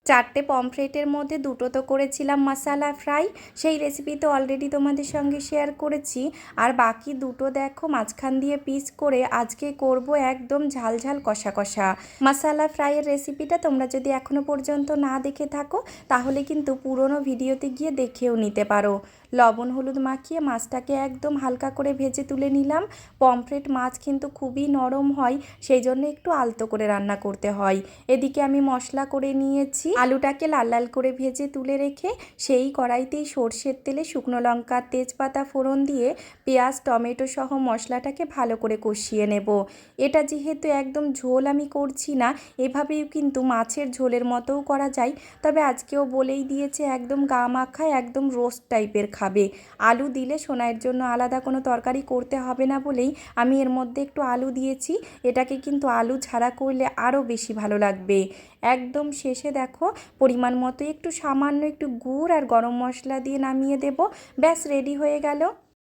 চারটে পমফ্রেটের মধ্যে দুটো তো করেছিলাম মশালা ফ্রাই, সেই রেসিপি তো অলরেডি তোমাদের সঙ্গে শেয়ার করেছি। আর বাকি দুটো দেখো মাঝখান দিয়ে পিস করে আজকে করব একদম ঝাল ঝাল কষা কষা মশালা ফ্রাইয়ের রেসিপিটা। তোমরা যদি এখনও পর্যন্ত না দেখে থাকো তাহলে কিন্তু পুরনো ভিডিওতে গিয়ে দেখেও নিতে পারো। লবণ হলুদ মাখিয়ে মাছটাকে একদম হালকা করে ভেজে তুলে নিলাম। পমফ্রেট মাছ কিন্তু খুবই নরম হয়, সেই জন্য একটু আলতো করে রান্না করতে হয়। এদিকে আমি মশলা করে নিয়েছি, আলুটাকে লাল লাল করে ভেজে তুলে রেখে সেই কড়াইতেই সর্ষের তেলে শুকনো লঙ্কা তেজপাতা ফোড়ন দিয়ে পেঁয়াজ টমেটো সহ মশলাটাকে ভালো করে কষিয়ে নেব। এটা যেহেতু একদম ঝোল আমি করছি না, এভাবেও কিন্তু মাছের ঝোলের মতোও করা যায়। তবে আজকেও বলেই দিয়েছে একদম গা মাখা একদম রোস্ট টাইপের খাবে। আলু দিলে সোনাইয়ের জন্য আলাদা কোনো তরকারি করতে হবে না বলেই আমি এর মধ্যে একটু আলু দিয়েছি। এটাকে কিন্তু আলু ছাড়া করলে আরও বেশি ভালো লাগবে। একদম শেষে দেখো পরিমাণ মতো একটু সামান্য একটু গুড় আর গরম মশলা দিয়ে নামিয়ে দেব। ব্যাস রেডি হয়ে গেল।